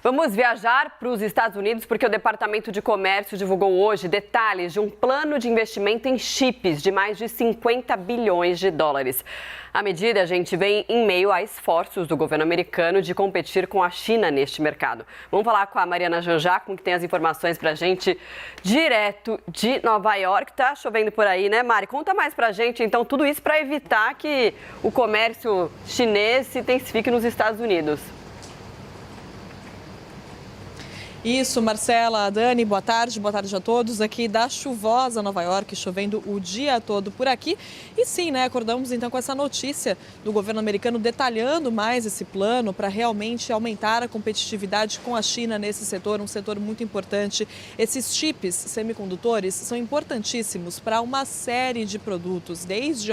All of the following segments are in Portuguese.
Vamos viajar para os Estados Unidos porque o Departamento de Comércio divulgou hoje detalhes de um plano de investimento em chips de mais de 50 bilhões de dólares. A medida, gente, vem em meio a esforços do governo americano de competir com a China neste mercado. Vamos falar com a Mariana Janjacum, que tem as informações para a gente direto de Nova York. Tá chovendo por aí, né, Mari? Conta mais para a gente, então, tudo isso para evitar que o comércio chinês se intensifique nos Estados Unidos. Isso, Marcela, Dani, boa tarde a todos aqui da chuvosa Nova York, chovendo o dia todo por aqui. E sim, né, acordamos então com essa notícia do governo americano detalhando mais esse plano para realmente aumentar a competitividade com a China nesse setor, um setor muito importante. Esses chips semicondutores são importantíssimos para uma série de produtos, desde,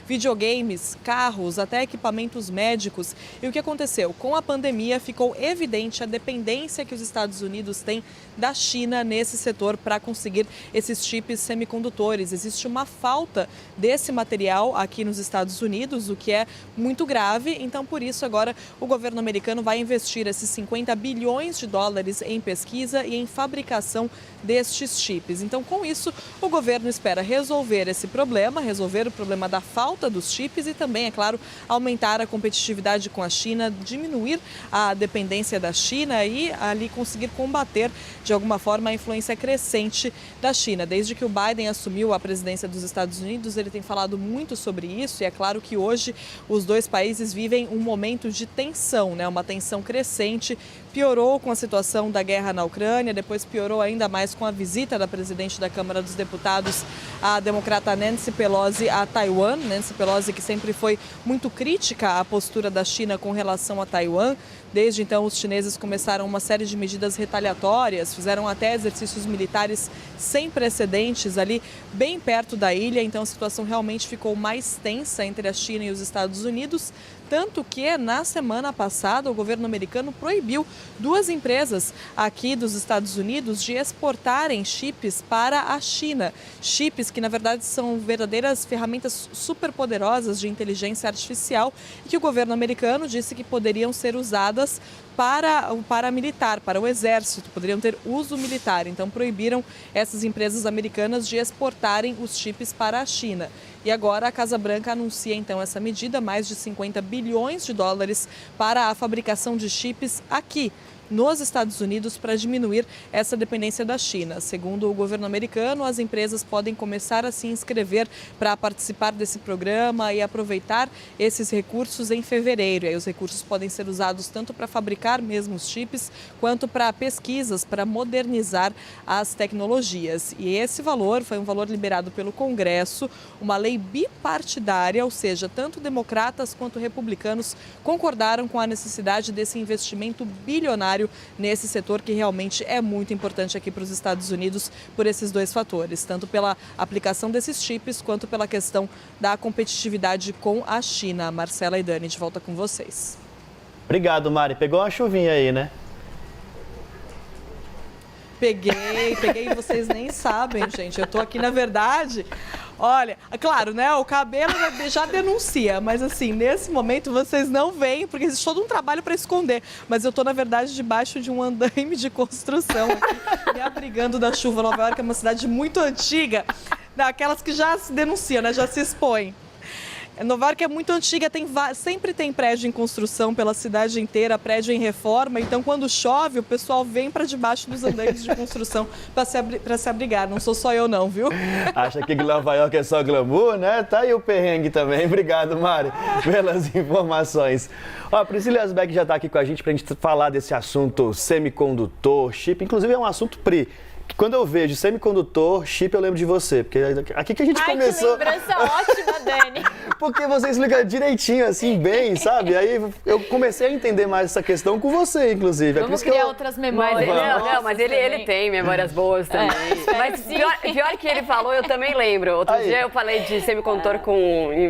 videogames, carros, até equipamentos médicos. E o que aconteceu? Com a pandemia ficou evidente a dependência que os Estados Unidos têm da China nesse setor para conseguir esses chips semicondutores. Existe uma falta desse material aqui nos Estados Unidos, o que é muito grave. Então, por isso, agora o governo americano vai investir esses 50 bilhões de dólares em pesquisa e em fabricação destes chips. Então, com isso, o governo espera resolver esse problema, resolver o problema da falta dos chips e também, é claro, aumentar a competitividade com a China, diminuir a dependência da China e ali conseguir combater, de alguma forma, a influência crescente da China. Desde que o Biden assumiu a presidência dos Estados Unidos, ele tem falado muito sobre isso e é claro que hoje os dois países vivem um momento de tensão, né? Uma tensão crescente. Piorou com a situação da guerra na Ucrânia, depois piorou ainda mais com a visita da presidente da Câmara dos Deputados, a democrata Nancy Pelosi, a Taiwan. Nancy Pelosi, que sempre foi muito crítica à postura da China com relação a Taiwan. Desde então, os chineses começaram uma série de medidas retaliatórias, fizeram até exercícios militares sem precedentes ali bem perto da ilha. Então, a situação realmente ficou mais tensa entre a China e os Estados Unidos. Tanto que, na semana passada, o governo americano proibiu duas empresas aqui dos Estados Unidos de exportarem chips para a China. Chips que, na verdade, são verdadeiras ferramentas superpoderosas de inteligência artificial e que o governo americano disse que poderiam ser usadas para o paramilitar, para o exército, poderiam ter uso militar. Então, proibiram essas empresas americanas de exportarem os chips para a China. E agora a Casa Branca anuncia, então, essa medida, mais de 50 bilhões de dólares para a fabricação de chips aqui nos Estados Unidos para diminuir essa dependência da China. Segundo o governo americano, as empresas podem começar a se inscrever para participar desse programa e aproveitar esses recursos em fevereiro. E aí os recursos podem ser usados tanto para fabricar mesmo os chips, quanto para pesquisas, para modernizar as tecnologias. E esse valor foi um valor liberado pelo Congresso, uma lei bipartidária, ou seja, tanto democratas quanto republicanos concordaram com a necessidade desse investimento bilionário nesse setor que realmente é muito importante aqui para os Estados Unidos por esses dois fatores, tanto pela aplicação desses chips quanto pela questão da competitividade com a China. Marcela e Dani, de volta com vocês. Obrigado, Mari. Pegou uma chuvinha aí, né? Peguei, vocês nem sabem, gente. Eu tô aqui, na verdade, olha, claro, né, o cabelo já denuncia, mas assim, nesse momento vocês não veem, porque existe todo um trabalho para esconder. Mas eu tô, na verdade, debaixo de um andaime de construção aqui, me abrigando da chuva. Nova York é uma cidade muito antiga, daquelas que já se denunciam, né, já se expõem. Nova York é muito antiga, sempre tem prédio em construção pela cidade inteira, prédio em reforma. Então, quando chove, o pessoal vem para debaixo dos andaimes de construção para se abrigar. Não sou só eu não, viu? Acha que Nova York é só glamour, né? Tá aí o perrengue também. Obrigado, Mari, pelas informações. Ó, a Priscila Asbeck já está aqui com a gente para a gente falar desse assunto semicondutor, chip. Inclusive, é um assunto, Pri, quando eu vejo semicondutor, chip, eu lembro de você, porque aqui que a gente começou... Que lembrança ótima, Dani. Porque você explica direitinho, assim, bem, sabe? Aí eu comecei a entender mais essa questão com você, inclusive. Vamos criar outras memórias. Mas ele tem memórias boas também. Mas pior que ele falou, eu também lembro. Outro dia eu falei de semicondutor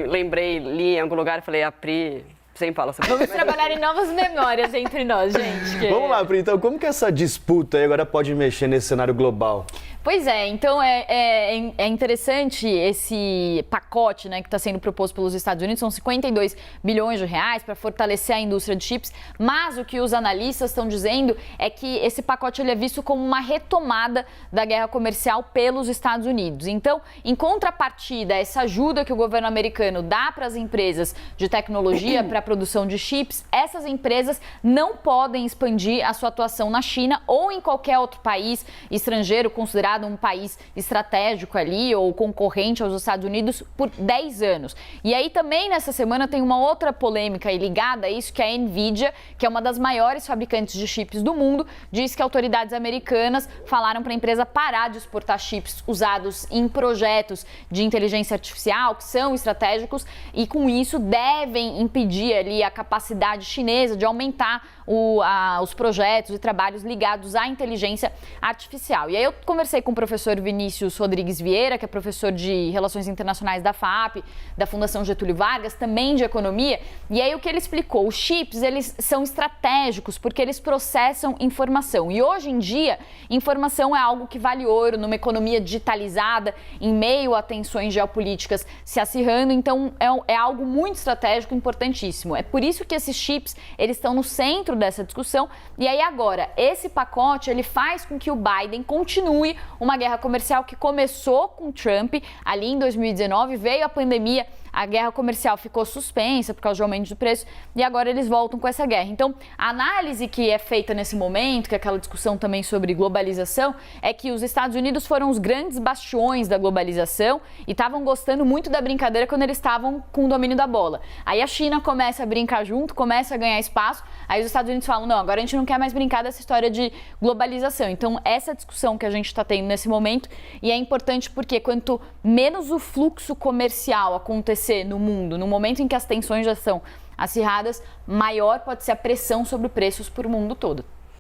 lembrei, li em algum lugar, falei, a Pri... Sem fala sobre Vamos trabalhar em novas memórias entre nós, gente. Vamos lá, Pri. Então, como que essa disputa aí agora pode mexer nesse cenário global? Pois é, então é interessante esse pacote, né, que está sendo proposto pelos Estados Unidos, são 52 bilhões de reais para fortalecer a indústria de chips, mas o que os analistas estão dizendo é que esse pacote ele é visto como uma retomada da guerra comercial pelos Estados Unidos. Então, em contrapartida, essa ajuda que o governo americano dá para as empresas de tecnologia para a produção de chips, essas empresas não podem expandir a sua atuação na China ou em qualquer outro país estrangeiro considerado um país estratégico ali ou concorrente aos Estados Unidos por 10 anos. E aí também nessa semana tem uma outra polêmica aí ligada a isso, que a Nvidia, que é uma das maiores fabricantes de chips do mundo, diz que autoridades americanas falaram para a empresa parar de exportar chips usados em projetos de inteligência artificial, que são estratégicos, e com isso devem impedir ali a capacidade chinesa de aumentar os projetos e trabalhos ligados à inteligência artificial. E aí eu conversei com o professor Vinícius Rodrigues Vieira, que é professor de Relações Internacionais da FAAP, da Fundação Getúlio Vargas, também de Economia, e aí o que ele explicou, os chips, eles são estratégicos porque eles processam informação. E hoje em dia, informação é algo que vale ouro numa economia digitalizada, em meio a tensões geopolíticas se acirrando, então é algo muito estratégico, importantíssimo. É por isso que esses chips, eles estão no centro dessa discussão. E aí agora, esse pacote, ele faz com que o Biden continue uma guerra comercial que começou com Trump ali em 2019, veio a pandemia, a guerra comercial ficou suspensa por causa de aumento de preço e agora eles voltam com essa guerra. Então, a análise que é feita nesse momento, que é aquela discussão também sobre globalização, é que os Estados Unidos foram os grandes bastiões da globalização e estavam gostando muito da brincadeira quando eles estavam com o domínio da bola. Aí a China começa a brincar junto, começa a ganhar espaço, aí os Estados Unidos falam, não, agora a gente não quer mais brincar dessa história de globalização. Então, essa discussão que a gente está tendo nesse momento, e é importante porque quanto menos o fluxo comercial acontecer no mundo, no momento em que as tensões já são acirradas, maior pode ser a pressão sobre preços para o mundo todo.